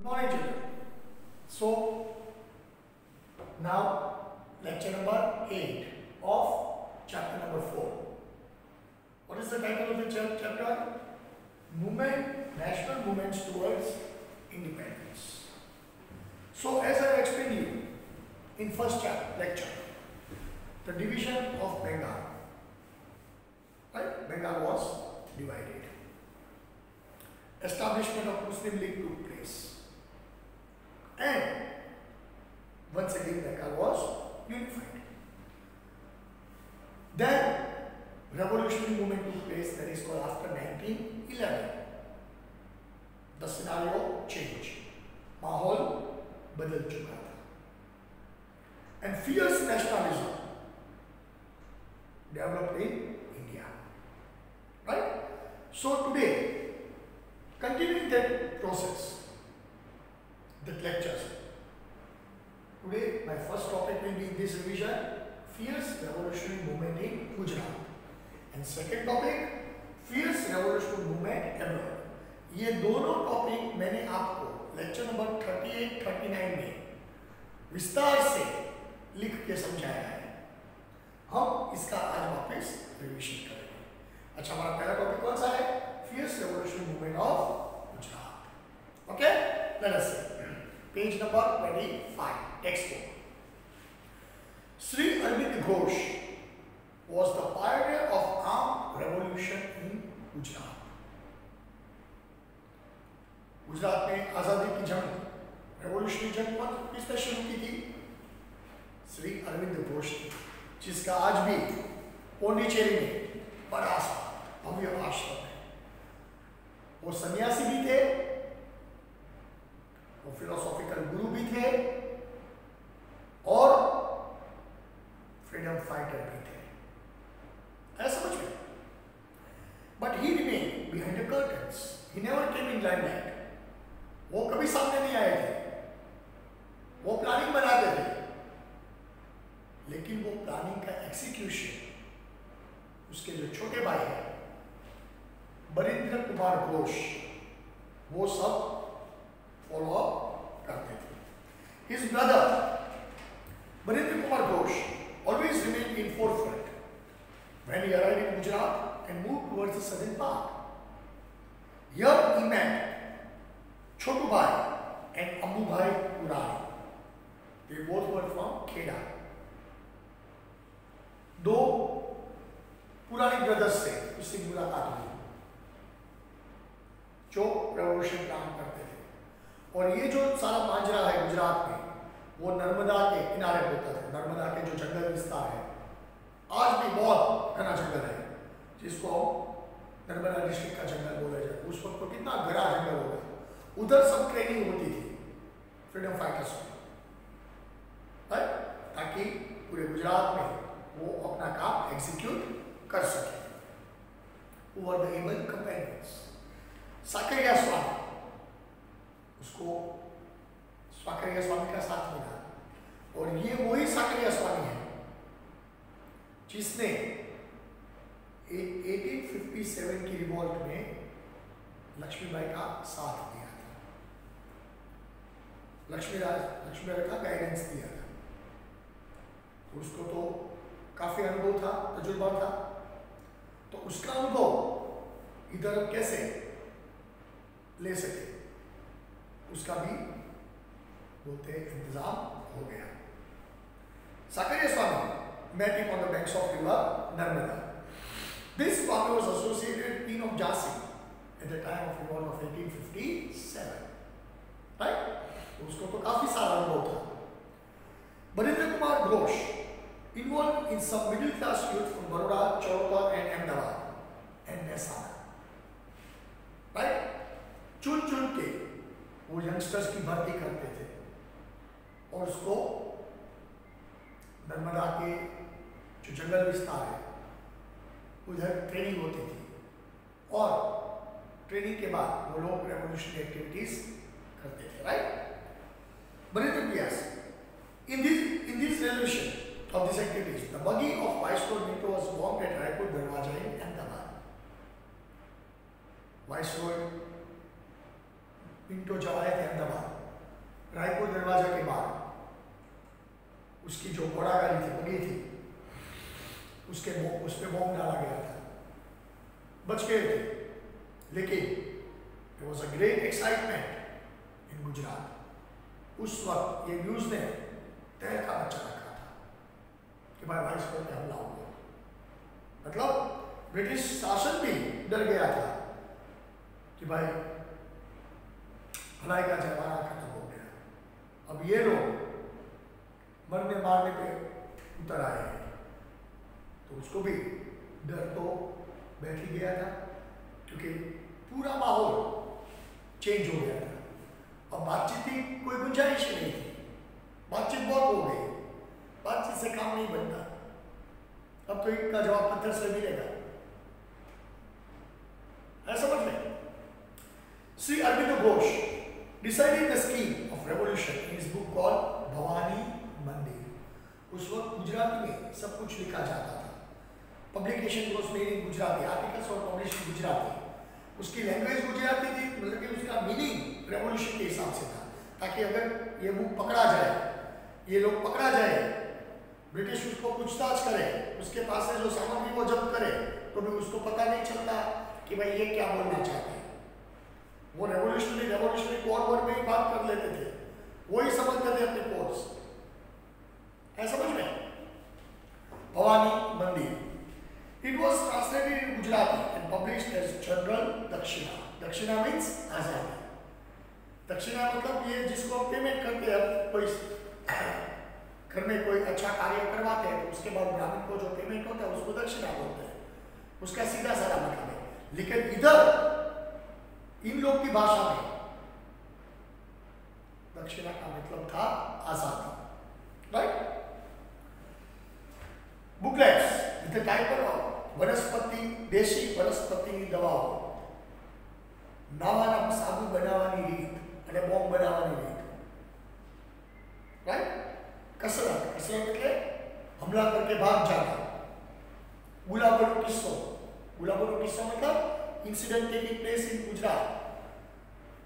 Good morning, children. So, now lecture number 8 of chapter number 4. What is the title of the chapter? National Movements Towards Independence. So, as I explained you in first lecture, the division of Bengal, right? Bengal was divided. Establishment of Muslim League took place. And once again Bengal was unified. Then revolutionary movement took place, that is called after 1911. The scenario changed. माहौल बदल चुका था. And fierce nationalism developed in India. Right? So today, continuing that process, that lectures. Today, my first topic will be in this revision, fierce revolutionary movement in Gujarat. And second topic, fierce revolutionary movement abroad. ये दोनों topic मैंने आपको lecture number 38-39 में विस्तार से लिख के समझाया है. हम इसका आज वापस रिविजन करेंगे. अच्छा, हमारा पहला टॉपिक कौन सा है? Fierce revolutionary movement of Gujarat. Okay, let us see. Page number 25, textbook. Sri Arvind Ghosh was the pioneer of armed revolution in Gujarat. Gujarat में आजादी की जंग, रेवोल्यूशनरी जंग किसने शुरू की थी? श्री अरविंद घोष ने, जिसका आज भी पोंडिचेरी में बड़ा सा भव्य आश्रम है. वो सन्यासी भी थे, वो फिलोसॉफिकल गुरु भी थे और फ्रीडम फाइटर भी थे. ऐसा समझ में. But he remain behind the curtains. He never came in limelight. वो कभी सामने नहीं आए थे. वो प्लानिंग बनाते थे, लेकिन वो प्लानिंग का एग्जीक्यूशन उसके जो छोटे भाई हैं बरिंद्र कुमार घोष, वो सब फॉलो अप करते थे. His brother Barindra Kumar Ghosh always remained in forefront when he arrived in Gujarat and moved towards the southern part. Here he met Chotu Bhai and Ambu Bhai Purani. They both were from Kheda. दो पुरानी brothers से उससे मुलाकात हुई जो revolution plan करते थे. और ये जो सारा मांजरा है गुजरात में, वो नर्मदा के किनारे होता है. नर्मदा के जो जंगल विस्तार है, आज भी बहुत घना जंगल है, जिसको नर्मदा डिस्ट्रिक्ट का जंगल बोला जाए. उस वक्त तो कितना घना जंगल होगा. उधर सब ट्रेनिंग होती थी फ्रीडम फाइटर्स में, ताकि पूरे गुजरात में वो अपना काम एग्जीक्यूट कर सके. Who were the able companions? Sakariya स्वामी, उसको साकरिया स्वामी का साथ मिला. और ये वही साकरिया स्वामी है जिसने 1857 की रिवॉल्ट में लक्ष्मीबाई का साथ दिया था. लक्ष्मीबाई का गाइडेंस दिया था. उसको तो काफी अनुभव था, तजुर्बा था. तो उसका अनुभव इधर कैसे ले सके, उसका भी बोलते इंतजाम हो गया. साकरिया स्वामी met him on the banks of river Narmada. This Swami was associated with Queen of Jhansi at the time of revolt of 1857. Right? उसको तो काफी सारा अनुभव था. Barindra Kumar Ghosh involved in some middle class youth from Baroda, Charopa and Ahmedabad and Mehsana. Right? चुन चुन के वो यंगस्टर्स की भर्ती करते थे और उसको नर्मदा के जो जंगल विस्तार है उधर ट्रेनिंग होती थी. और ट्रेनिंग के बाद वो लोग रेवोल्यूशनरी एक्टिविटीज करते थे. Right? Barindra was in this revolution of these activities, the buggy of Viceroy Minto was bombed at Raipur Darwaja in Ahmedabad. Viceroy Pinto जब आए थे अहमदाबाद बच गए थे, लेकिन it was a great excitement in Gujarat. उस वक्त ये न्यूज़ ने तहलका मचा रखा था कि भाई वाइसरॉय पे हमला हो गया। मतलब ब्रिटिश शासन भी डर गया था कि भाई भलाई का जमाना खत्म हो गया, अब ये लोग मरने मारने पे उतर आए हैं। तो उसको भी डर तो बैठ ही गया था, क्योंकि पूरा माहौल चेंज हो गया था। अब बातचीत की कोई गुंजाइश ही नहीं थी, बातचीत बहुत हो गई, बातचीत से काम नहीं बनता। अब तो इनका जवाब पत्थर से मिलेगा, ऐसा समझ लें। Shri Aurobindo Ghosh decided the scheme of revolution in his book called Bhawani Mandir. उस वक्त गुजराती में सब कुछ लिखा जाता था, publication was made in Gujarati, articles और पब्लिश इन गुजराती, उसकी लैंग्वेज गुजराती थी, मतलब कि उसका मीनिंग रेवोल्यूशन के हिसाब से था, ताकि अगर ये बुक पकड़ा जाए, ये लोग पकड़ा जाए, ब्रिटिश उसको पूछताछ करे, उसके पास से जो सामग्री वो जब्त करे, तो भी उसको पता नहीं चलता कि भाई ये क्या बोलना चाहते हैं। वो रेवोल्यूशनरी कोड वर्ड में ही बात कर लेते थे, वही समझते थे अपने कोड्स, ऐसा समझ में। भवानी मंदिर, it was translated in Gujarati and published as General Dakshina. Dakshina means आजादी। दक्षिणा मतलब ये जिसको आप पेमेंट करते हैं, कोई घर में कोई अच्छा कार्य करवाते हैं तो उसके बाद ब्राह्मण को जो पेमेंट होता है उसको दक्षिणा बोलते हैं, उसका सीधा साधा मतलब है। लेकिन इधर इन लोग की भाषा में दक्षिणा का मतलब था आजादी, right. Booklets with title of वनस्पति, देशी वनस्पतिની દવાઓ, નાવાના સાબુ બનાવવાની રીત અને બોમ્બ બનાવવાની રીત, રાઈટ। कसरत, कसरत એટલે हमला करके भाग जाना। गुलाबोनो किस्सो, गुलाबोनो किस्सा मतलब incident taking place in Gujarat.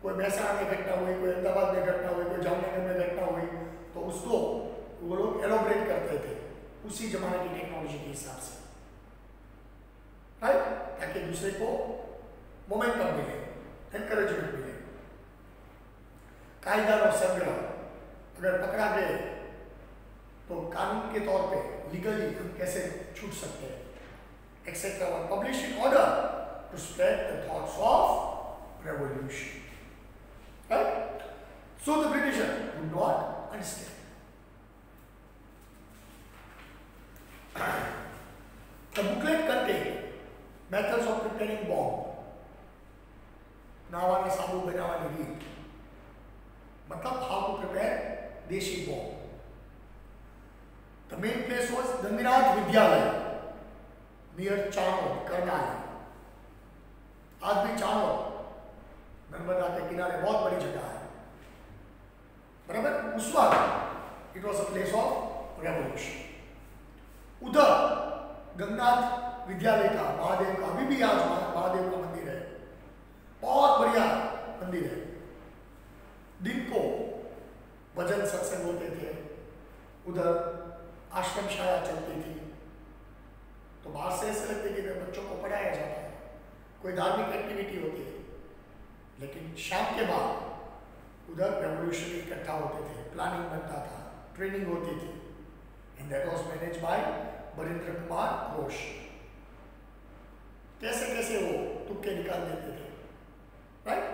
कोई महसाणा में घटना हुई, कोई अहमदाबाद में घटना हुई, कोई जामनगर में घटना हुई, तो उसको वो लोग एलोबरेट करते थे उसी जमाने की टेक्नोलॉजी के हिसाब से, राइट, ताकि दूसरे को मोमेंटम मिले, एनकरेजमेंट मिले। कायदा और संग्रह, अगर पकड़ा गए तो कानून के तौर पे लीगली हम कैसे छूट सकते हैं, etcetera were publish in order to spread the thoughts of revolution, right. So the Britisher would not understand. The booklet contained methods of preparing bomb, नावाना साबु बनावानी रीत, मतलब how to prepare देशी bomb। The main place was Ganganath विद्यालय near Chanod, Karnal. आज भी चाणोद नर्मदा के किनारे बहुत बड़ी जगह है, बराबर। उस वक्त it was a place of revolution। उधर गंगनाथ विद्यालय का, महादेव का, अभी भी आज महादेव का मंदिर है, बहुत बढ़िया मंदिर है। दिन को भजन सत्संग होते थे, उधर आश्रम शाला चलती थी, तो बाहर से ऐसे लगते कि बच्चों को पढ़ाया जाता है, कोई धार्मिक एक्टिविटी होती है। लेकिन शाम के बाद उधर रेवोल्यूशन इकट्ठा होते थे, प्लानिंग बनता था, ट्रेनिंग होती थी, and that was managed by Barindra Kumar Ghosh. कैसे कैसे वो तुक्के निकाल देते थे, right.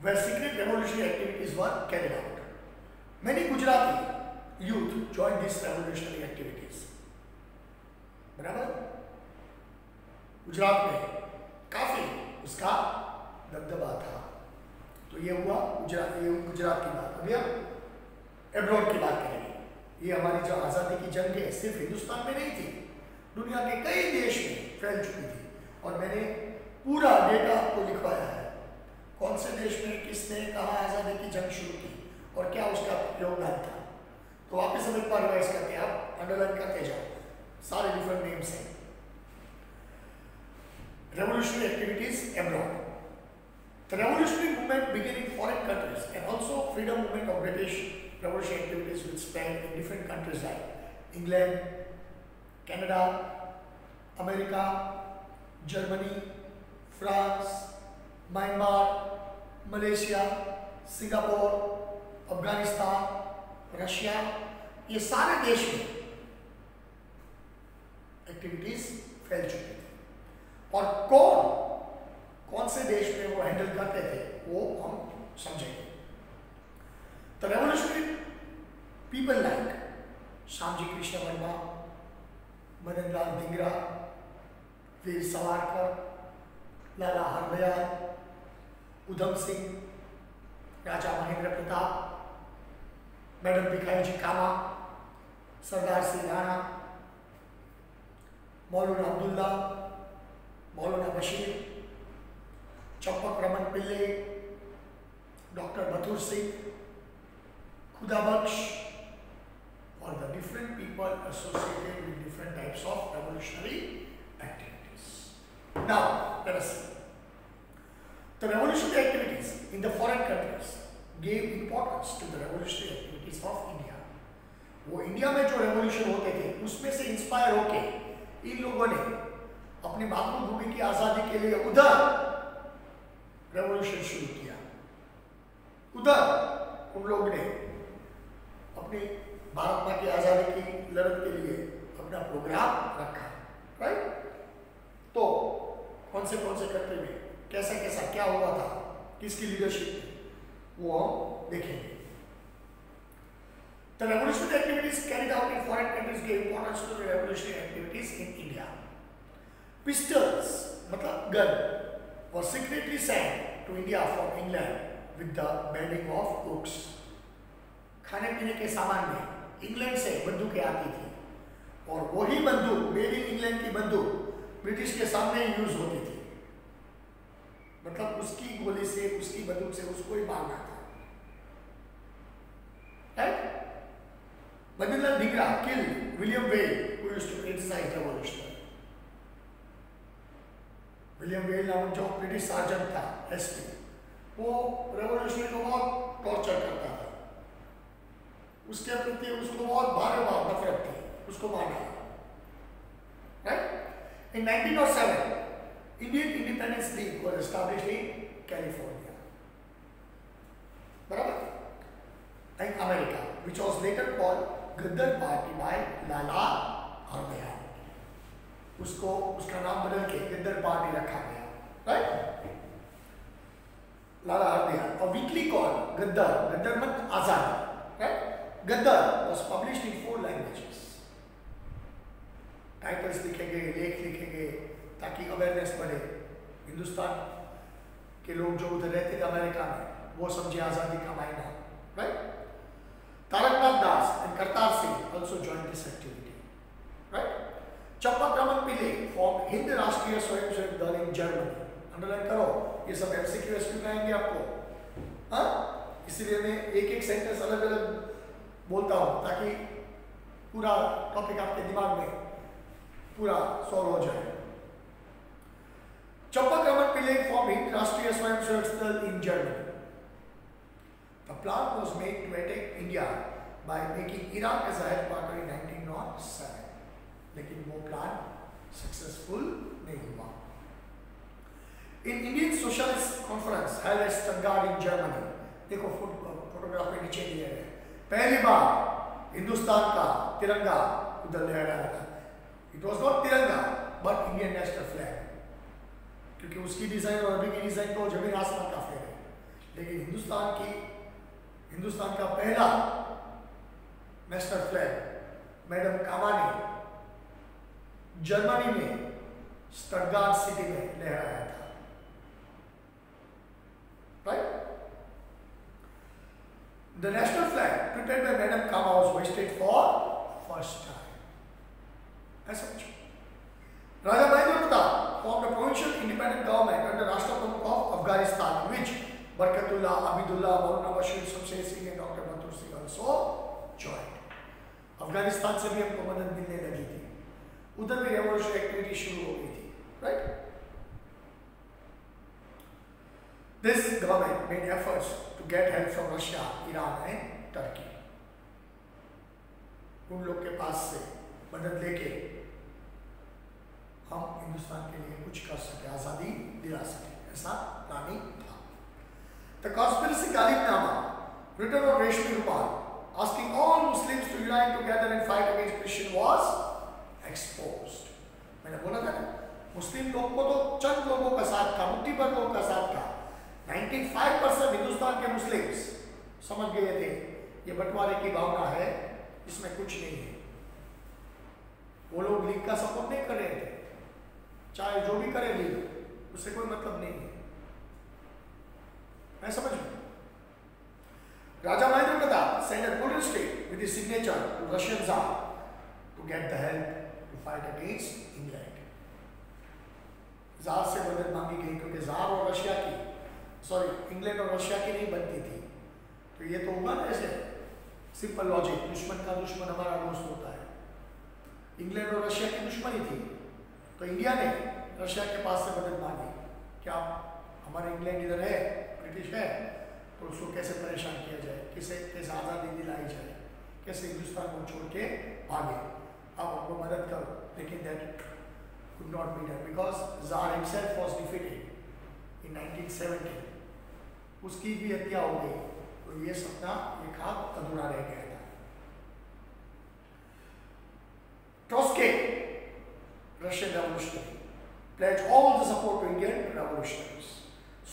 Where secret revolutionary activities were carried out. Many Gujarati youth joined these revolutionary activities. बराबर। गुजरात में काफी उसका दबदबा था। तो ये हुआ गुजरात की बात। अभी हम एब्रॉड की बात करेंगे। ये हमारी जो आज़ादी की जंग है सिर्फ हिंदुस्तान में नहीं थी, दुनिया के कई देश में फैल चुकी थी, और मैंने पूरा डेटा आपको लिखवाया है, कौन से देश में किसने कहाँ आज़ादी की जंग शुरू की और क्या उसका योगदान था। तो वापस हम एक बार रिवाइज करते हैं, आप अंडरलाइन करते जाओ, सारे डिफरेंट नेम्स हैं। Revolutionary activities abroad. The revolutionary movement began in foreign countries, and also freedom movement of British revolutionary activities which spread in different countries like England, Canada, America, Germany, France, Myanmar, Malaysia, Singapore, Afghanistan, Russia, ये सारे देश में activities फैल चुकी थी। और कौन से देश में वो हैंडल करते थे वो हम समझेंगे। तो revolutionary people like Shyamji Krishna Varma, Madan Lal Dhingra, Veer Savarkar, Lala Hardayal, Udham Singh, Raja Mahendra Pratap, madam Bhikaji ji Cama, Sardar Singh Rana, Maulana Abdullah, Maulana Bashir, Champak Raman Pillai, doctor Bathur Singh, Khuda Bakhsh, और the different people associated with different types of revolutionary activities. Now, let us see. The revolutionary activities in the foreign countries gave importance to the revolutionary activities of India. वो India में जो revolution होते थे उसमें से inspire होके इन लोगों ने अपनी मातृभूमि की आजादी के लिए उधर रेवोल्यूशन शुरू किया। उधर उन लोगों ने अपनी भारत माँ की आजादी की लड़त के लिए अपना प्रोग्राम रखा, राइट। तो कौन से कंट्री में कैसा कैसा क्या हुआ था, किसकी लीडरशिप में, वो हम देखेंगे। The revolutionary activities carried out in foreign countries gave importance to the revolutionary activities in India. Pistols, मतलब gun, was secretly sent to India from England with the bedding of cooks. खाने पीने के सामान में इंग्लैंड से बंदूकें आती थी और वही बंदूक, मेड इन इंग्लैंड की बंदूक ब्रिटिश के सामने यूज होती थी। मतलब उसकी गोली से, उसकी बंदूक से उसको ही मारना था, right. Madan Lal Dhingra killed William Wade, who used to criticize revolution. William well नामक जो ब्रिटिश सर्जन था, एसपी, वो रेवोल्यूशनरी को बहुत टॉर्चर करता था, उसके प्रति उसको बहुत भारी नफरत थी, उसको मारा, right. In 1907, Indian Independence League was established in California, बराबर, in America, which was later called गद्दर party by लाला हरदयाल। उसको उसका नाम बदल के गद्दर पार्टी रखा गया, राइट। लाला हरदयाल, और वीकली कॉल्ड गद्दर, गद्दर मतलब आजाद, right. Ghadar was published in 4 languages. Titles लिखेंगे, लेख लिखेंगे ताकि अवेयरनेस बढ़े, हिंदुस्तान के लोग जो उधर रहते थे अमेरिका में वो समझे आजादी का मायना, right. Taraknath Das and Kartar Singh also joined this activity, right? Champak Raman Pillai formed Hind Rashtriya Swayamsevak दल in Germany. अंडरलाइन करो, ये सब एमसीक्यू एसक्यू आएंगे आपको, हाँ? इसीलिए मैं एक सेंटेंस अलग अलग बोलता हूँ ताकि पूरा टॉपिक आपके दिमाग में पूरा सॉल्व हो जाए। चंपक रमन पिल्ले formed हिंद राष्ट्रीय स्वयंसेवक दल in Germany. The plan was made to attack India by making Iraq as a headquarter in 1907. लेकिन वो प्लान सक्सेसफुल नहीं हुआ। In Indian Socialist Conference held at Stuttgart in Germany, देखो फोटोग्राफ में नीचे दिए गए, पहली बार हिंदुस्तान का तिरंगा उधर लहराया था। It was not तिरंगा but Indian national flag, क्योंकि उसकी डिजाइन और अभी की डिजाइन तो जमीन आसमान का फेर है, लेकिन हिंदुस्तान का पहला नेशनल फ्लैग मैडम कामा ने जर्मनी में स्टटगार्ट सिटी में लहराया था, right. The national flag prepared by Madam Kama was hoisted for first time. ऐसा कुछ। राजा Mahendra Pratap formed a provincial independent government under राष्ट्रप्रमुख of Afghanistan, which Barkatullah, अबीदुल्ला, मौलाना बशीर, शमशेर सिंह और doctor Bathur Singh also joined. Afghanistan से भी हमको मदद मिलने लगी थी, उधर भी रेवोल्यूशनरी एक्टिविटी शुरू हो गई थी, right. This government made efforts to get help from Russia, Iran and Turkey. उन लोग के पास से मदद लेके हम हिंदुस्तान के लिए कुछ कर सके, आज़ादी दिला सके, ऐसा प्लानिंग था। द कॉन्स्पिरेसी गालिबनामा written on रेशमी रुमाल asking all Muslims to unite together and fight against Christian was exposed. मैंने बोला था ना, मुस्लिम लोग को तो चंद लोगों का साथ था, मुट्ठी भर लोगों का साथ था। 95% हिंदुस्तान के मुस्लिम्स समझ गए थे ये बंटवारे की भावना है, इसमें कुछ नहीं है। वो लोग लीग का सपोर्ट नहीं कर रहे थे, चाहे जो भी करे लीग, उससे कोई मतलब नहीं है। मैं समझ लूं। Raja Mahendra Pratap sent a golden state with his signature to Russian Tsar to get the help to fight against England. Jar से मदद मांगी गई क्योंकि जार और रशिया की, इंग्लैंड और रशिया की नहीं बनती थी। तो ये तो होगा ना ऐसे सिंपल लॉजिक, दुश्मन का दुश्मन हमारा दोस्त होता है। इंग्लैंड और रशिया की दुश्मनी थी, तो इंडिया ने रशिया के पास से मदद मांगी, क्या हमारा इंग्लैंड इधर है, ब्रिटिश है, तो उसको कैसे परेशान किया जाए, कैसे आज़ादी दिलाई जाए, कैसे हिंदुस्तान को छोड़ के भागे, अब हमको मदद करो। लेकिन that could not be done because Tsar himself was defeated in 1970. उसकी भी हत्या हो गई, तो ये सपना, ये ख्वाब अधूरा रह गया था। Trotsky, Russian revolutionary, pledged all the support to Indian revolutionaries.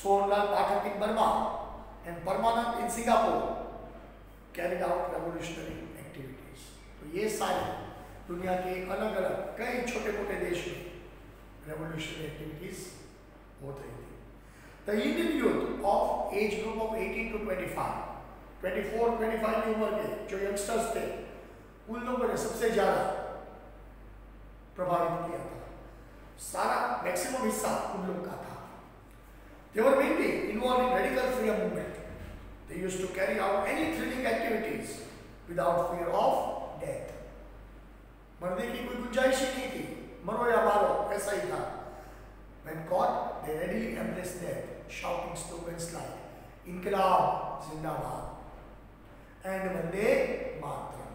Sonlal Pathak in Burma and Parmanand in Singapore carried out revolutionary activities. तो ये सारी दुनिया के अलग अलग कई छोटे मोटे देश में revolutionary activities होते थे। The Indian youth of age group of 18 to 25, 24-25 की उम्र के जो यंगस्टर्स थे, उन लोगों ने सबसे ज़्यादा प्रभावित किया था। सारा मैक्सिमम हिस्सा उन लोगों का था। They were mainly involved in radical freedom movement. They used to carry out any thrilling activities without fear of death. मरने की कोई गुंजाइश ही नहीं थी, मरो या मारो, ऐसा ही था। When caught, they readily embraced death, shouting slogans like "Inqilab Zindabad" and "Vande Mataram."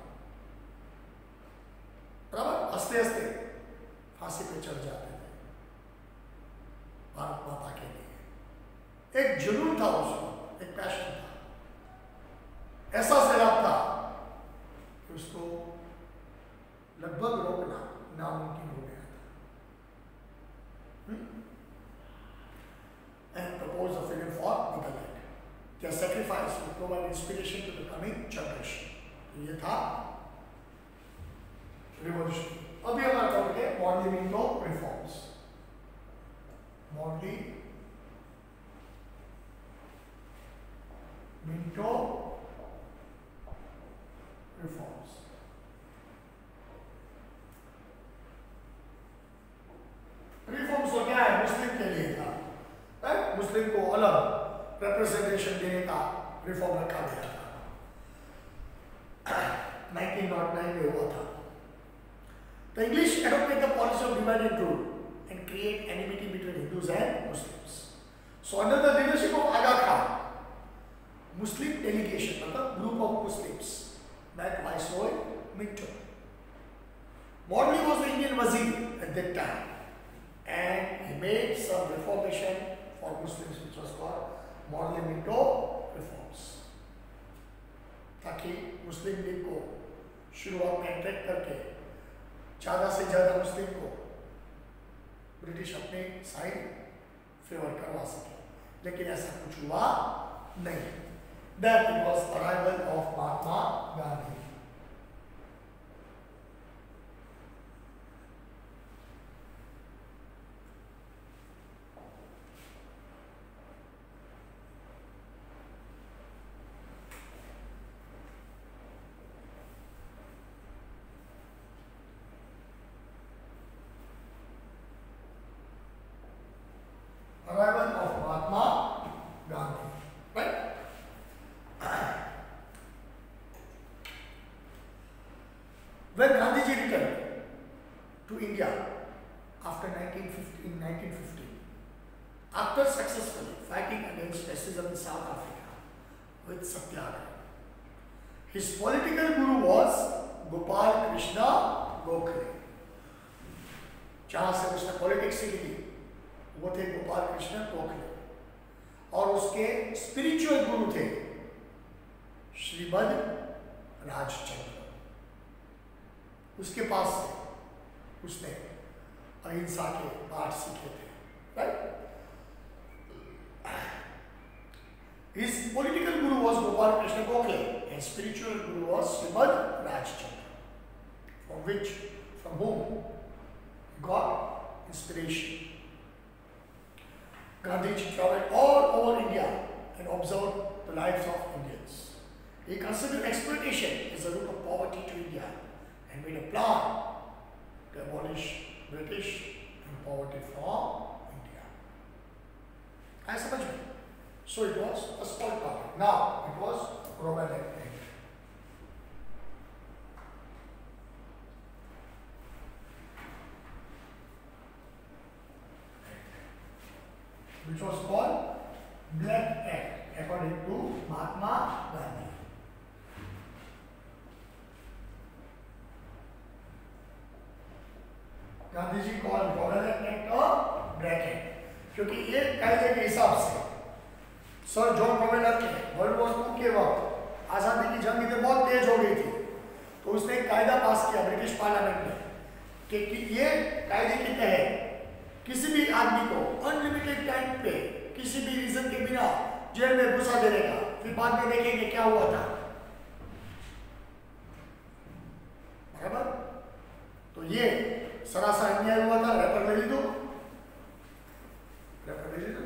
बराबर हंसते हंसते फांसी पे चढ़ जाते थे भारत माता के लिए। एक जुनून था उसको, एक पैशन था, ऐसा सैलाब था कि उसको लगभग रोकना नामुमकिन हो गया था। And proposed a film for motherland. Their sacrifice will provide inspiration to the coming generation. तो ये था रिवॉल्यूशन। अभी हमारा टॉपिक है Morley Minto reforms. Morley Minto reforms. Reforms तो क्या है, मुस्लिम के लिए था, मुस्लिम को अलग रिप्रेजेंटेशन देने का रिफॉर्म रखा गया था। 1909 में हुआ था। The English adopted the policy of divide and rule and create enmity between Hindus and Muslims. So under the leadership of Aga Khan, Muslim delegation, मतलब group of Muslims, met Viceroy Minto. Morley was the Indian Wazir at that time, and he made some reformation for Muslims, which was called Morley Minto reforms, ताकि मुस्लिम league को शुरुआत में attract करके ज़्यादा से ज़्यादा मुस्लिम को ब्रिटिश अपने साइड फेवर करवा सके, लेकिन ऐसा कुछ हुआ नहीं। That it was arrival of Mahatma Gandhi. Arrival of Mahatma Gandhi, right? When Gandhiji returned to India after 1950, after successfully fighting against racism in South Africa with Satyagraha, his political guru was Gopal Krishna Gokhale. जहाँ से उसने politics सीखी वो थे गोपाल कृष्ण गोखले, और उसके spiritual गुरु थे श्रीमद राजचंद्र। उसके पास से उसने अहिंसा के पाठ सीखे थे, right. His political guru was Gopal Krishna Gokhale and spiritual guru was Srimad Rajchandra, from whom he got inspiration. Gandhiji traveled all over India and observed the lives of Indians. He considered exploitation as the root of poverty to India and made a plan to abolish British and poverty from India. I suppose. So it was a small part. Now it was Roman Act, which was called Black Act according to Mahatma Gandhi. Gandhi ji called Roman Act और Black Act, क्योंकि ये कायदे के हिसाब से sir John रोवेलर के world war 2 के वक्त आज़ादी की जंग इधर बहुत तेज हो गई थी, तो उसने एक कायदा पास किया ब्रिटिश पार्लियामेंट में कि ये कायदे के तहत किसी भी आदमी को अनलिमिटेड टाइम पे किसी भी रीजन के बिना जेल में घुसा देने का। फिर बाद में देखेंगे क्या हुआ था, बराबर। तो ये सरासर अन्याय हुआ था। रेपर ले ली दो, रेपर ले ली दो।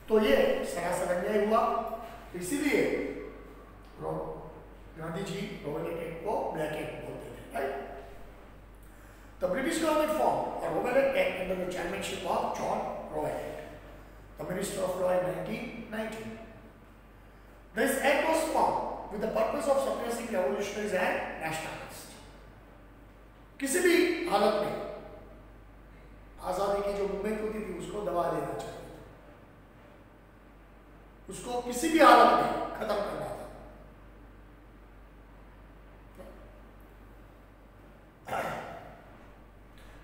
तो ये सरासर अन्याय हुआ, इसीलिए गांधी जी रोवेल एक्ट को ब्लैक एक्ट बोलते थे, right. The British government formed a Rovel Act under the chairmanship of John Rowell, the Minister of Law in 1919. This act was formed with the purpose of suppressing revolutionaries and nationalists. किसी भी हालत में आजादी की जो movement होती थी उसको दबा देना चाहिए, उसको किसी भी हालत में खत्म करना था।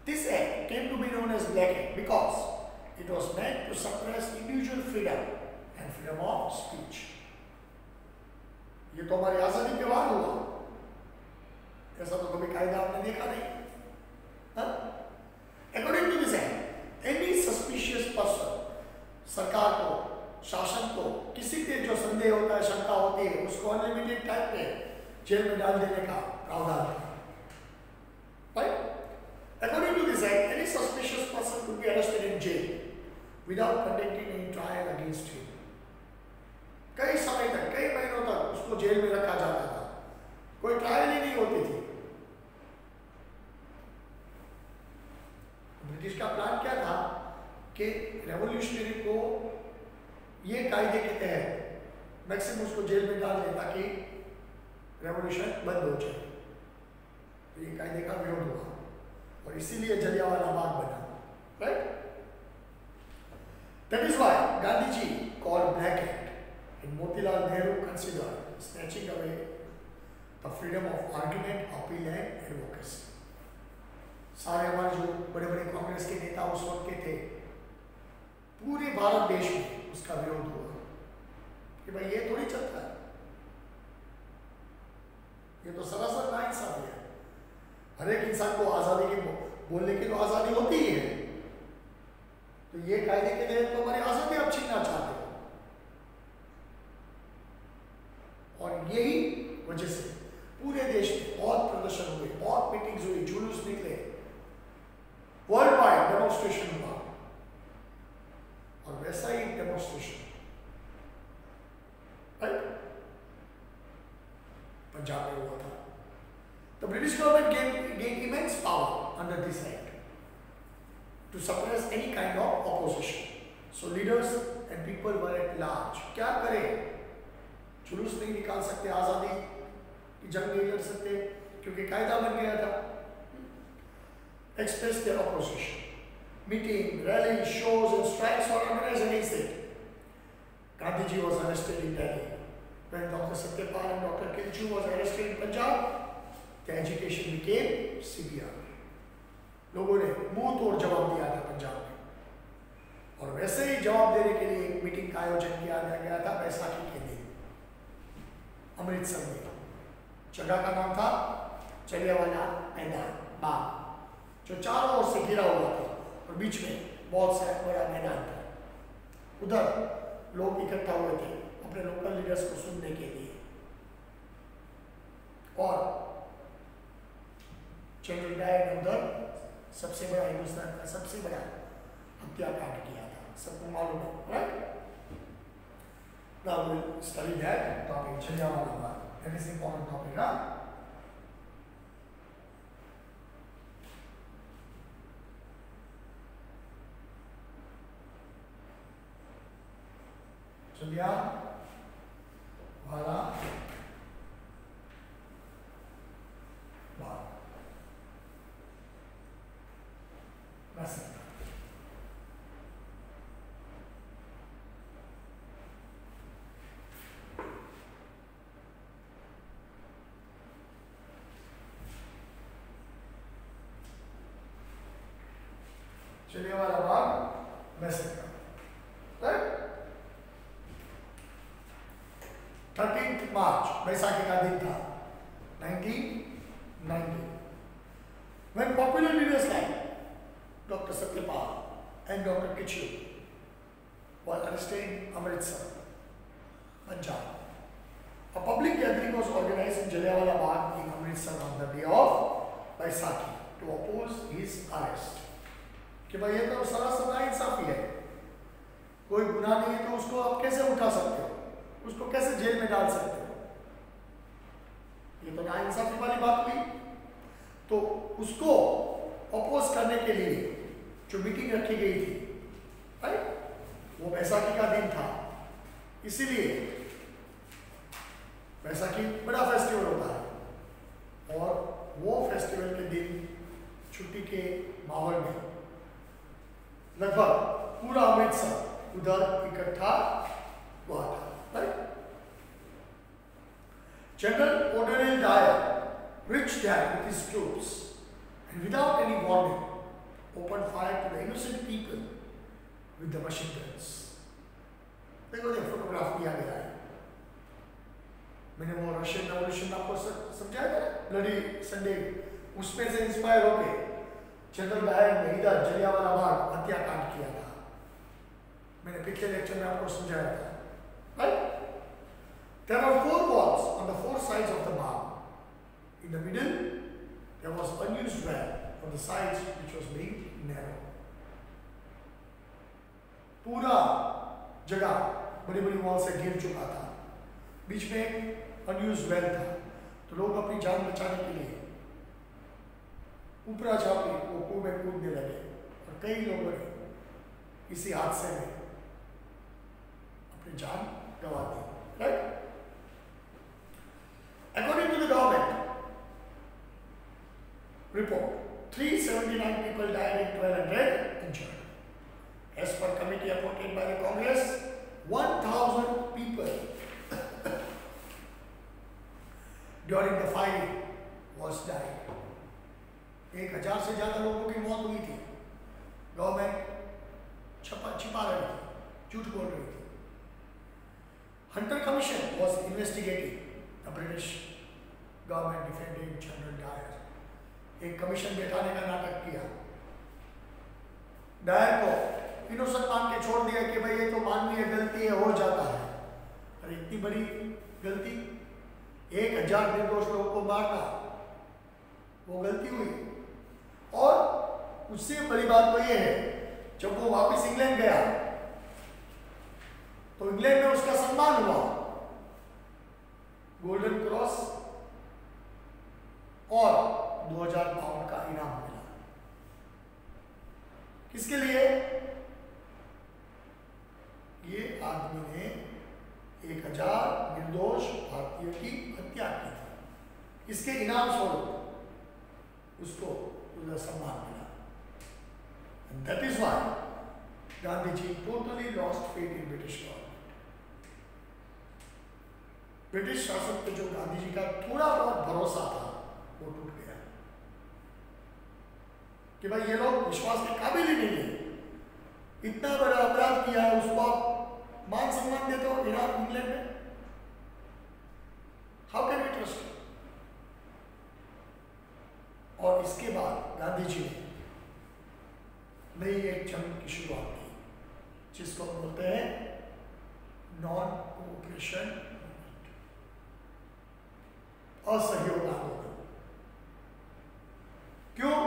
This act came to be known as Black Act because it was meant to suppress individual freedom and freedom of speech. ये तो हमारी आजादी के बाद हुआ, ऐसा तो कभी कायदा आपने देखा नहीं। According to this act, any suspicious person, सरकार को, शासन को किसी पे जो संदेह होता है, शंका होती है, उसको अनलिमिटेड टाइम पे जेल में डाल देने का प्रावधान है, right? According to this act, any suspicious person could be arrested in jail without conducting any trial against him. कई समय तक, कई महीनों तक उसको जेल में रखा जाता था, कोई ट्रायल ही नहीं होती थी। ब्रिटिश का प्लान क्या था कि रेवोल्यूशनरी को ये कायदे के तहत मैक्सिमम उसको जेल में डाल दें ताकि रेवोल्यूशन बंद हो जाए। तो ये कायदे का विरोध हुआ और इसीलिए जलियांवाला बाग बना, right. That is why Gandhi ji called Black Act and Motilal Nehru considered snatching away the freedom of argument, appeal and advocacy. सारे हमारे जो बड़े बड़े कांग्रेस के नेता उस वक्त के थे, पूरे भारत देश में उसका विरोध हुआ कि भाई ये थोड़ी चलता है, ये तो सरासर नाइंसाफी है। हर एक इंसान को आजादी की बोलने की तो आजादी होती ही है, तो ये कायदे के तहत तो हमारी आजादी आप छीनना चाहते हो। और यही वजह से पूरे देश में बहुत प्रदर्शन हुए, बहुत मीटिंग्स हुई, जुलूस निकले, वर्ल्ड वाइड डेमोन्स्ट्रेशन हुआ। और वैसा ही डेमोन्स्ट्रेशन पंजाब में हुआ था। The British government gained immense power under this act to suppress any kind of opposition. So leaders and people were at large. क्या करें? जुलूस नहीं निकाल सकते, आजादी की जंग नहीं लड़ सकते क्योंकि कायदा बन गया था। Express their opposition. Meeting, rallies, shows and strikes were organized against it. Gandhiji was arrested in Delhi. When Dr. Satyapal and Dr. Kilchu was arrested in Punjab, the agitation became severe. लोगों ने मुंह तोड़ जवाब दिया था पंजाब में, और वैसे ही जवाब देने के लिए एक मीटिंग का आयोजन किया गया था बैसाखी के दिन अमृतसर में। जगह का नाम था जलियांवाला मैदान बाग, जो चारों ओर से घिरा हुआ था और बीच में बहुत सा बड़ा मैदान था। उधर लोग इकट्ठा हुए थे अपने लोकल लीडर्स को सुनने के लिए, और जनरल डायर ने उधर सबसे बड़ा, हिंदुस्तान का सबसे बड़ा हत्याकांड किया था, सबको मालूम है, right? Now we'll study that topic, Jallianwala Bagh. That is important topic, right? Jallianwala Bagh massacre. Jallianwala Bagh massacre, right? 13th March, Baisakhi का दिन था 1990, when popular leaders like Dr. Satyapal and Dr. Kichu were arrested in Amritsar, Punjab. A public gathering was organized in Jallianwala Bagh in Amritsar on the day of Baisakhi to oppose his arrest. कि भाई ये तो सारा नाइंसाफी है, कोई गुनाह नहीं है तो उसको आप कैसे उठा सकते हो, उसको कैसे जेल में डाल सकते हो? ये तो नाइंसाफी वाली बात हुई। तो उसको अपोज करने के लिए जो मीटिंग रखी गई थी, राइट, वो बैसाखी का दिन था, इसीलिए बैसाखी बड़ा फेस्टिवल होता है, और वो फेस्टिवल के दिन छुट्टी के माहौल में लगभग पूरा अमृतसर उधर इकट्ठा हुआ था, right? General O'Donnell Dyer reached there with his troops and without any warning opened fire to the innocent people with the machine guns. देखो ये फोटोग्राफ दिया गया है, मैंने वो रशियन रेवोल्यूशन आपको समझाया था, ब्लडी संडे, उसमें से इंस्पायर होके जनरल डायर ने इधर जलियांवाला बाग हत्याकांड किया था। मैंने पिछले लेक्चर में आपको समझाया था, right? There are 4 walls on the 4 sides of the bagh. In the middle, there was unused well on the sides which was being narrow. पूरा जगह बड़ी-बड़ी वॉल से घिर चुका था, बीच में unused well था, तो लोग अपनी जान बचाने के लिए ऊपरा चापी वो कुएं में कूदने लगे, और कई लोगों ने इसी हादसे में अपनी जान गंवा दी, right? According to the government report, 379 people died and 1,200 injured. As per committee appointed by the Congress, 1,000 people during the fighting was died. 1,000 से ज्यादा लोगों की मौत हुई थी। गवर्नमेंट छिपा रही थी, झूठ बोल रही थी। Hunter Commission was investigating the British government defending General Dyer. एक कमीशन बैठाने का नाटक किया, डायर को इनोसेंट मान के छोड़ दिया कि भाई ये तो मानवीय गलती है, हो जाता है। अरे इतनी बड़ी गलती, 1,000 निर्दोष लोगों को मारना, वो गलती हुई। और उससे बड़ी बात तो ये है, जब वो वापस इंग्लैंड गया तो इंग्लैंड में उसका सम्मान हुआ, गोल्डन क्रॉस और 2,000 पाउंड का इनाम मिला। किसके लिए? ये आदमी ने 1,000 निर्दोष भारतीयों की हत्या की थी, इसके इनाम स्वरूप उसको सम्मान मिला। And that is why Gandhi ji totally lost faith in British government. British शासन पे जो गांधी जी का थोड़ा बहुत भरोसा था वो टूट गया। कि भाई ये लोग विश्वास के काबिल ही नहीं है, इतना बड़ा अपराध किया है, उसको आप मान सम्मान देते हो ईरान इंग्लैंड में? How can we trust? और इसके बाद गांधी जी ने नई एक जंग की शुरुआत की, जिसको हम बोलते हैं नॉन कोऑपरेशन मूवमेंट, असहयोग आंदोलन। क्यों?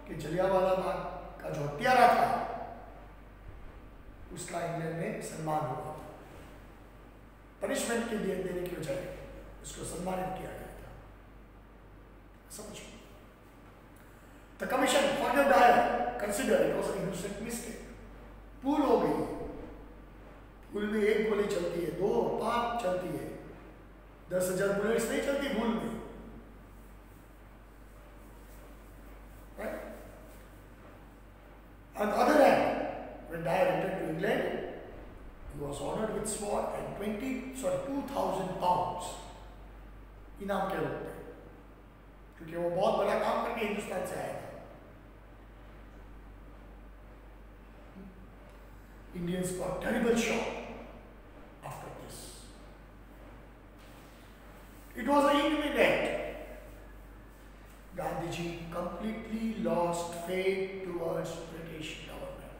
कि जलियांवाला बाग का जो हत्यारा था उसका इंग्लैंड में सम्मान हुआ था, पनिशमेंट के लिए देने की बजाय उसको सम्मानित किया गया था। समझो, the commission for the dire consider it was an innocent mistake। भूल हो गई, भूल में एक गोली चलती है, 2, 5 चलती है, 10,000 बुलेट्स नहीं चलती भूल में, right? On the other hand, when Dyer returned to England, he was honored with sword and 2,000 pounds इनाम के रूप में, क्योंकि वो बहुत बड़ा काम करके हिंदुस्तान से आया था। Indians got terrible shock after this. It was an inhuman act. Gandhiji completely lost faith towards British government.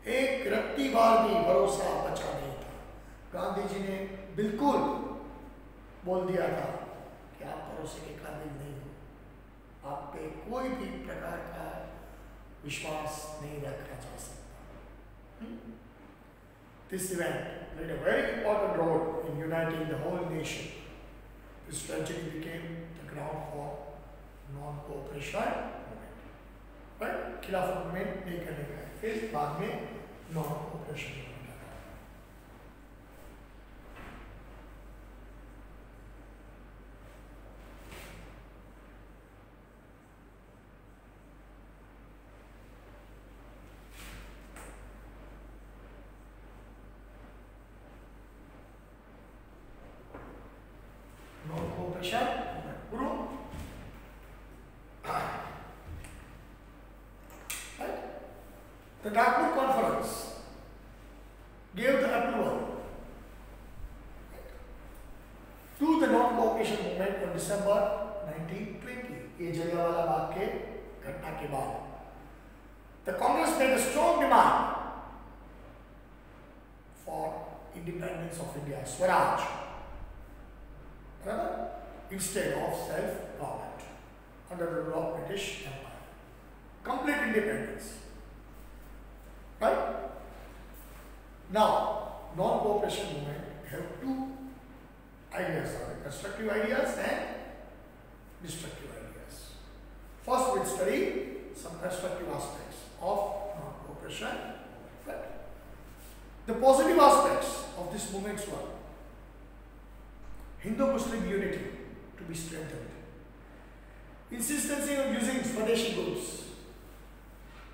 एक रत्ती बार भी भरोसा बचा नहीं था। गांधी जी ने बिल्कुल बोल दिया था कि आप भरोसे के काबिल नहीं हो, आप पे कोई भी प्रकार का विश्वास नहीं रखा जा सकता। This event played a very important role in uniting the whole nation. This tragedy became the ground for non-cooperation movement. Right? खिलाफत मूवमेंट नहीं करने का, फिर बाद में non-cooperation movement। The Nagpur Conference gave the approval to the non-cooperation movement on December 1920. ये जलियांवाला बाग के घटना के बाद the Congress made a strong demand for independence of India, Swaraj, instead of self-government under the rule of British Empire, complete independence. Right? Now, non-cooperation movement have two ideas, constructive ideas and destructive ideas. First, we'll study some constructive aspects of non-cooperation. Right? The positive aspects of this movement's were Hindu-Muslim unity to be strengthened, insistency on using Swadeshi goods,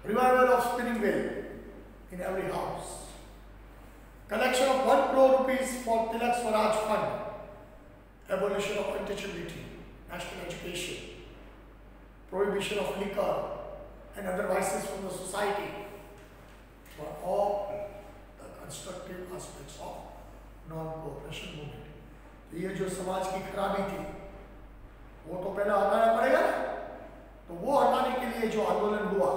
revival of spinning wheel in every house, collection of 1 crore rupees for Tilak Swaraj Fund, abolition of untouchability, national education, prohibition of liquor and other vices from the society were all the constructive aspects of non-cooperation movement. तो ये जो समाज की खराबी थी वो तो पहले हटाना पड़ेगा ना, तो वो हटाने के लिए जो आंदोलन हुआ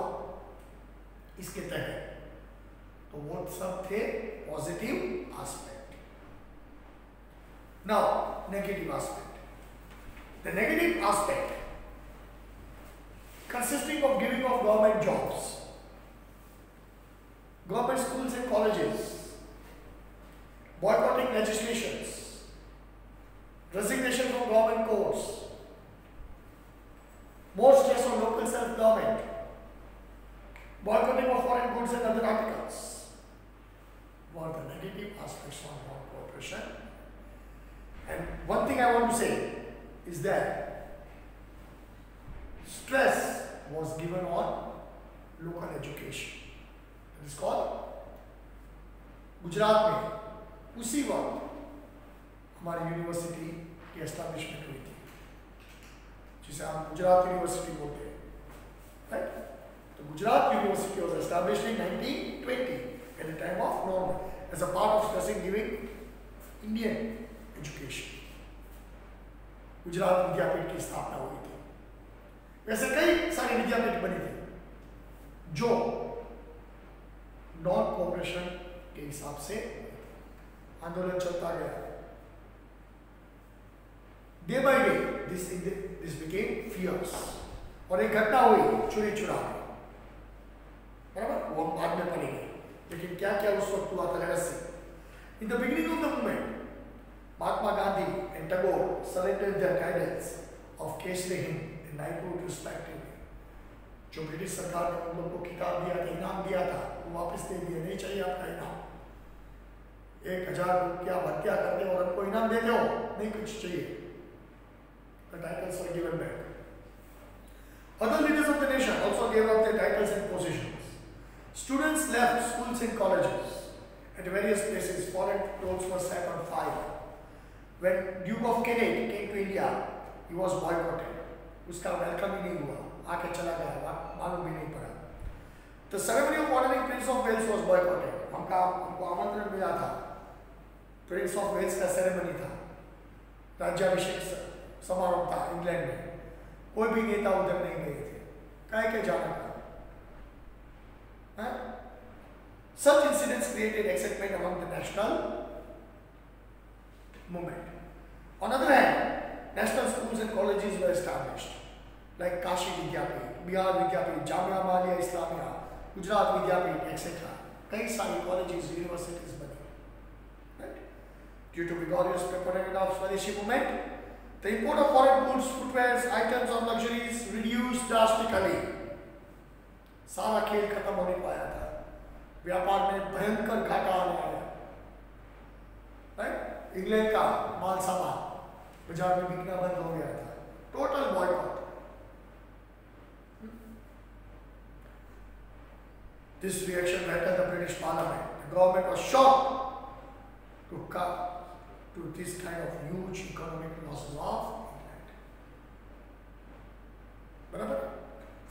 इसके तहत, तो वो सब थे positive aspect. Now negative aspect, the negative aspect consisting of giving of government jobs, government schools and colleges, boycotting legislations, resignation from government courts, more stress on local self-government, boycotting of foreign goods and other articles were the negative aspects of non-cooperation. And one thing I want to say is that stress was given on local education. It is called Gujarat में उसी वक्त हमारी university की establishment हुई थी, जिसे हम Gujarat university बोलते हैं, right? The Gujarat University was established in 1920 at the time of Norman as a part of stressing giving Indian education. Gujarat Vidyapith की स्थापना हुई थी। वैसे कई सारे विद्यापीठ बने थे जो नॉन कोऑपरेशन के हिसाब से आंदोलन चलता गया। Day by day this became fierce और एक घटना हुई चोरी चुरा में, बराबर, वो हम बाद में पढ़ेंगे, लेकिन क्या क्या उस वक्त हुआ था रहस्य। In the beginning of the movement Mahatma Gandhi and Tagore surrendered their guidance of Kesari Hind and Knighthood respectively. जो ब्रिटिश सरकार ने उन लोगों को खिताब दिया था, इनाम दिया था, वो वापस दे दिया। नहीं चाहिए आपका इनाम, 1000 रुपया भत्या कर दे और हमको इनाम दे दो, नहीं कुछ चाहिए। The titles were given back. Other leaders of the nation also gave up their titles and positions. Students left schools and colleges. At various places, foreign clothes were set on fire. When Duke of Kent came to India, he was boycotted. उसका welcome ही नहीं हुआ, आके चला गया, मालूम भी नहीं पड़ा। The ceremony of ordering Prince of Wales was boycotted. हमको आमंत्रण मिला था, प्रिंस ऑफ वेल्स का सेरेमनी था, राज्याभिषेक समारोह था इंग्लैंड में, कोई भी नेता उधर नहीं गए थे, काहे के जाना था। Such incidents created excitement among the national movement. On the other hand, national schools and colleges were established, like Kashi Vidyapit, Bihar Vidyapit, Jamia Maliya Islamia, Gujarat Vidyapit, etc. Kei sari colleges, universities bane. Right? Due to vigorous propaganda of Swadeshi movement, the import of foreign goods, footwear, items of luxuries reduced drastically. सारा खेल खत्म होने को आया था, व्यापार में भयंकर घाटा आने आया। राइट? इंग्लैंड का माल सामान बाजार में बिकना बंद हो गया था, total boycott. This reaction rattled the British Parliament. The government was shocked to this kind of huge economic losses of England. बराबर?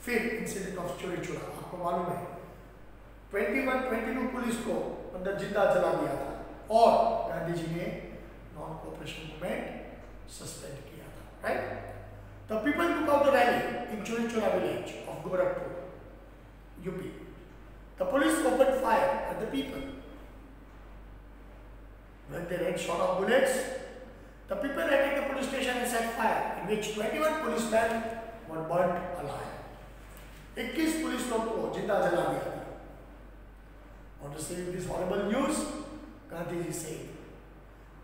फिर इंसिडेंट ऑफ चोरी चोरा, आपको मालूम है 22 पुलिस को अंदर जिंदा जला दिया था और गांधी जी ने नॉन कोऑपरेशन मूवमेंट सस्पेंड किया था। Right? The people took out the rally इन चोरी चोरा village of Gorakhpur, UP. The police open fire at the people. When they ran shot of bullets, the people attacked the police station and set fire, in which 21 policemen were burnt alive. 21 police लोग को जिंदा जला दिया था। On receiving this horrible news, Gandhi ji said,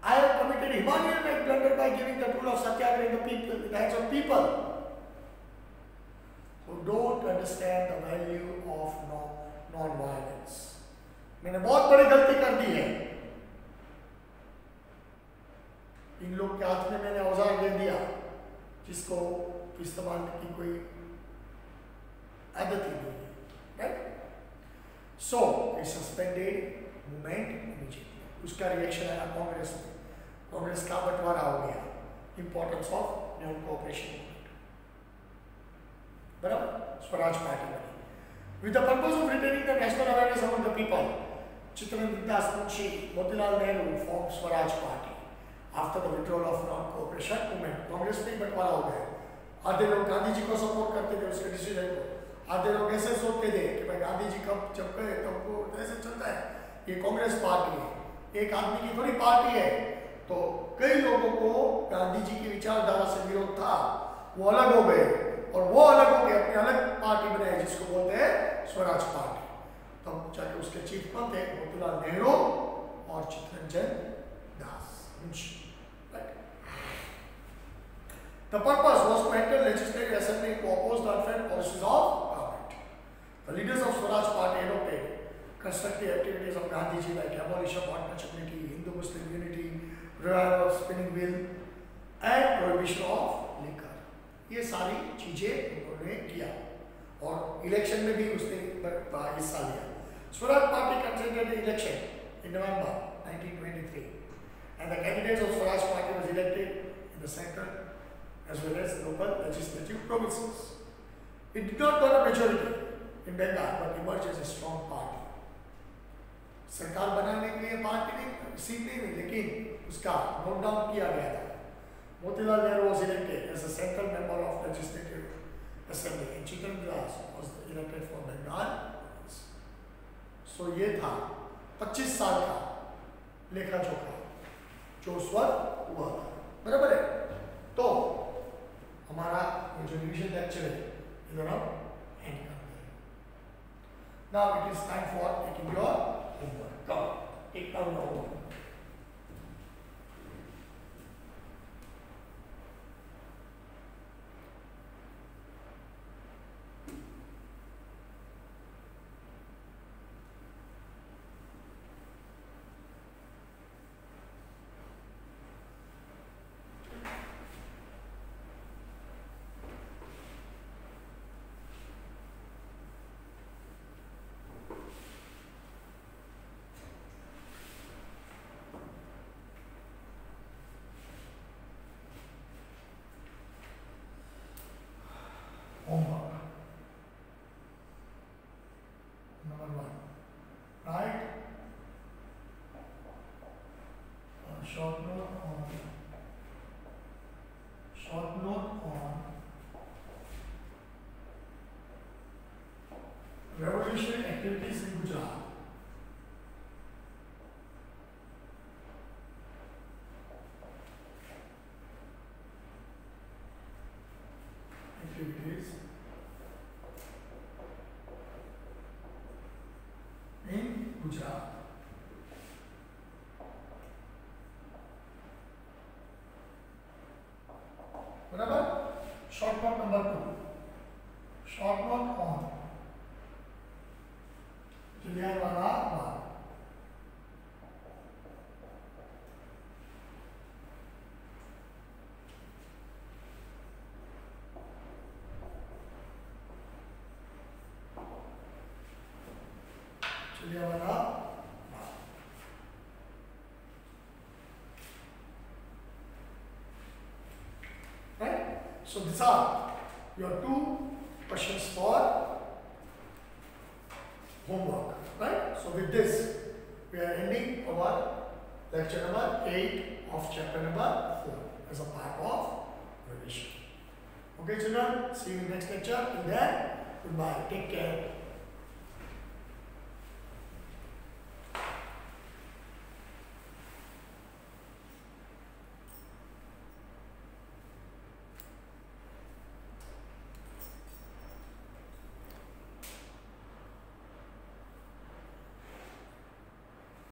I have committed Himalayan blunder by giving the tool of satyagraha in the hands of people who don't understand the value of non-violence. मैंने बहुत बड़ी गलती कर दी है। इन लोग के हाथ में मैंने औजार दे दिया जिसको इस्तेमाल की कोई आदत ही नहीं है। Right? So he suspended movement immediately. उसका रिएक्शन आया कांग्रेस में, कांग्रेस का बंटवारा हो गया, importance of non cooperation movement, बराबर, स्वराज पार्टी बनी। With the purpose of retaining the national awareness among the people, Chittaranjan Das Munshi, Motilal Nehru form Swaraj party. After the withdrawal of non cooperation movement, Congress में बंटवारा हो गया। आधे लोग गांधी जी को सपोर्ट करते थे उसके डिसीजन को, आधे लोग ऐसे सोचते थे कि भाई गांधी जी कब जब गए तब वो ऐसे चलता है, ये कांग्रेस पार्टी है, एक आदमी की थोड़ी पार्टी है। तो कई लोगों को गांधी जी की विचारधारा से विरोध था, वो अलग हो गए और वो अलग हो गए अपनी अलग पार्टी बनाई जिसको बोलते हैं स्वराज पार्टी। तब जाके उसके चीफ कौन थे? मोतीलाल नेहरू और Chittaranjan Das Munshi. The purpose was to enter legislative assembly to oppose the unfair policies of government. The leaders of Swaraj Party adopted constructive activities of Gandhi ji like abolition of untouchability, Hindu-Muslim unity, revival of spinning wheel, and prohibition of liquor. ये सारी चीजें उन्होंने किया और election में भी उसने हिस्सा लिया। Swaraj Party contested the election in November 1923, and the candidates of Swaraj Party was elected in the central as well as local legislative provinces. It did not got a majority, in Bengal but emerged as a strong party. सरकार बनाने के लिए party ने seat नहीं, लेकिन उसका note down किया गया था. Motilal Nehru was elected as a central member of Legislative Assembly and Chitan Das was elected for Bengal. So ये था 25 साल का लेखा जोखा जो उस वक्त हुआ था. बराबर है. तो हमारा ये जो रिवीजन लेक्चर है इधर हम एंड करते हैं. Now it is time for taking your homework. Come, take down your homework. Homework. Number 1. Write a short note on revolutionary activities in Gujarat. Activities in Gujarat. बराबर. Short note number 2. Short note on Jallianwala Bagh. Jallianwala Bagh. Right? So these are your 2 questions for homework. Right? So with this, we are ending our lecture number 8 of chapter number 4 as a part of revision. Okay children, see you in next lecture. Till then, goodbye. Take care.